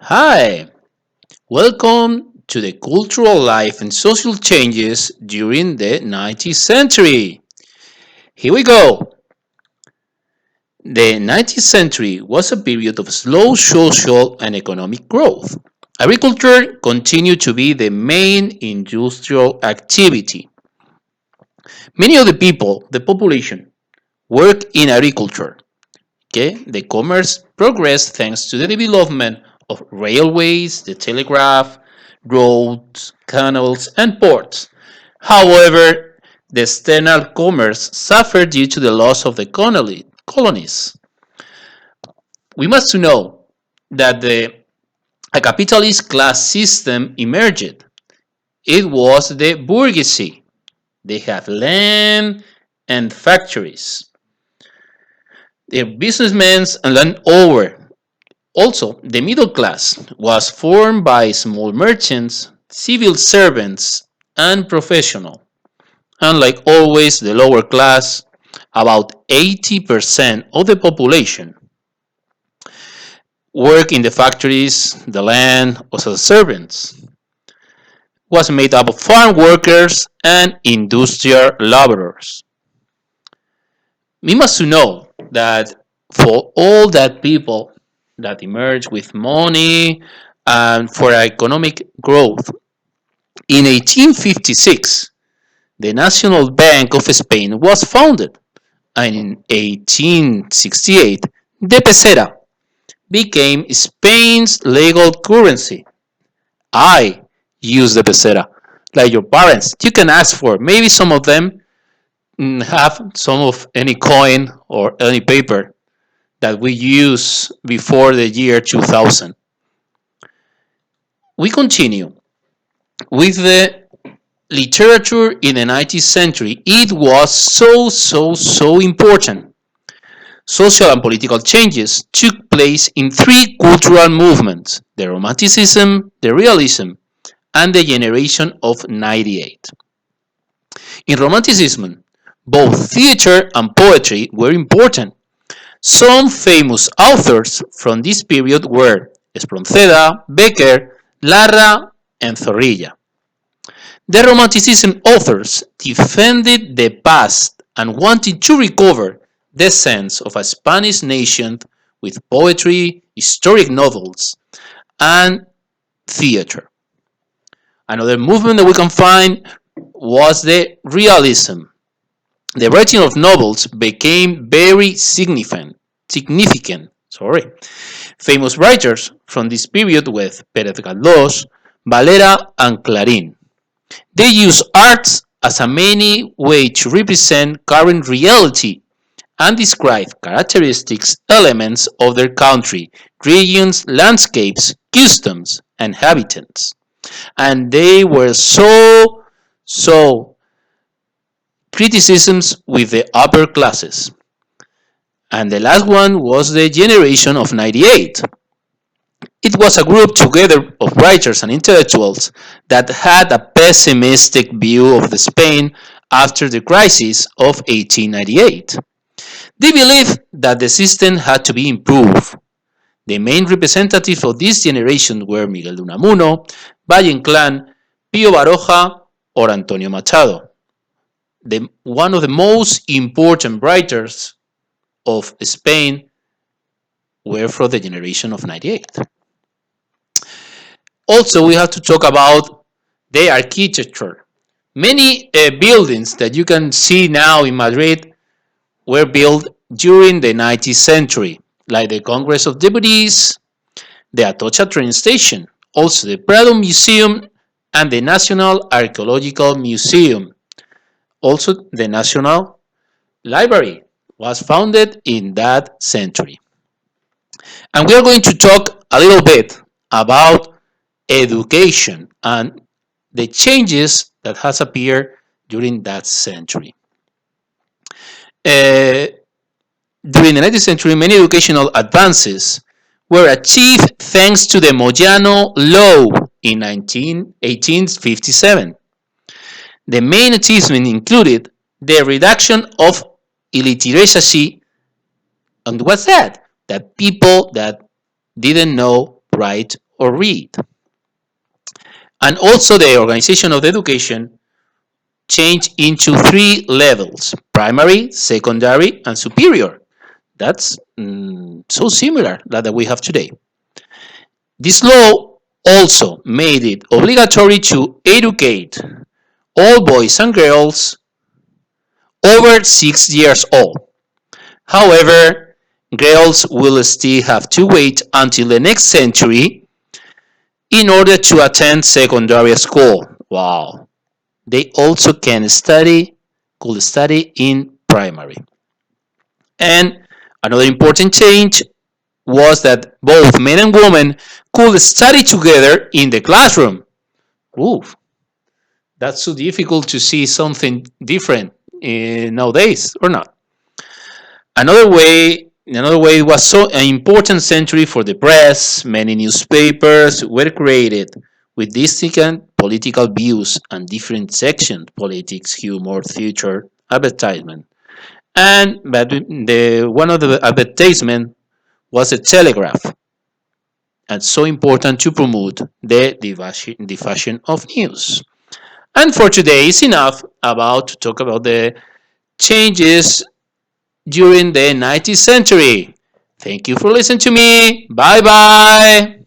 Hi, welcome to the cultural life and social changes during the 19th century. Here we go. The 19th century was a period of slow social and economic growth. Agriculture continued to be the main industrial activity. Many of the population, work in agriculture. Okay, the commerce progressed thanks to the development of railways, the telegraph, roads, canals, and ports. However, the external commerce suffered due to the loss of the colonies. We must know that a capitalist class system emerged. It was the bourgeoisie. They have land and factories. They're businessmen and landowners. Also, the middle class was formed by small merchants, civil servants, and professionals. Unlike always the lower class, about 80% of the population work in the factories, the land, or as servants. Was made up of farm workers and industrial laborers. We must know that for all that people that emerge with money and for economic growth, in 1856, the National Bank of Spain was founded, and in 1868, the peseta became Spain's legal currency. I use the peseta, like your parents. You can ask for. Maybe some of them have some of any coin or any paper that we use before the year 2000. We continue with the literature in the 19th century. It was so important. Social and political changes took place in three cultural movements: the Romanticism, the Realism, and the generation of 98. In Romanticism, both theater and poetry were important. Some famous authors from this period were Espronceda, Becker, Larra, and Zorrilla. The Romanticism authors defended the past and wanted to recover the sense of a Spanish nation with poetry, historic novels, and theater. Another movement that we can find was the Realism. The writing of novels became very significant. Famous writers from this period were Pérez Galdós, Valera, and Clarín. They use arts as a main way to represent current reality and describe characteristics, elements of their country, regions, landscapes, customs, and habitants. And they were so criticisms with the upper classes. And the last one was the generation of 98. It was a group together of writers and intellectuals that had a pessimistic view of the Spain after the crisis of 1898. They believed that the system had to be improved. The main representatives of this generation were Miguel de Unamuno, Valle Inclán, Pío Baroja, or Antonio Machado. One of the most important writers of Spain were from the generation of 98. Also, we have to talk about the architecture. Many buildings that you can see now in Madrid were built during the 19th century, like the Congress of Deputies, the Atocha train station, also the Prado Museum, and the National Archaeological Museum. Also, the National Library was founded in that century. And we are going to talk a little bit about education and the changes that has appeared during that century. During the 19th century, many educational advances were achieved thanks to the Moyano Law in 1857. The main achievement included the reduction of illiteracy. And what's that? That people that didn't know write or read. And also the organization of the education changed into three levels: primary, secondary, and superior. That's so similar that we have today. This law also made it obligatory to educate all boys and girls over 6 years old. However, girls will still have to wait until the next century in order to attend secondary school. Wow. They also could study in primary. And another important change was that both men and women could study together in the classroom. Ooh, that's so difficult to see something different nowadays, or not? Another way was so an important century for the press. Many newspapers were created with distinct political views and different sections: politics, humor, theater, advertisement. And but the one of the advertisement was a telegraph, and so important to promote the diffusion of news. And for today is enough about to talk about the changes during the 19th century. Thank you for listening to me. Bye bye.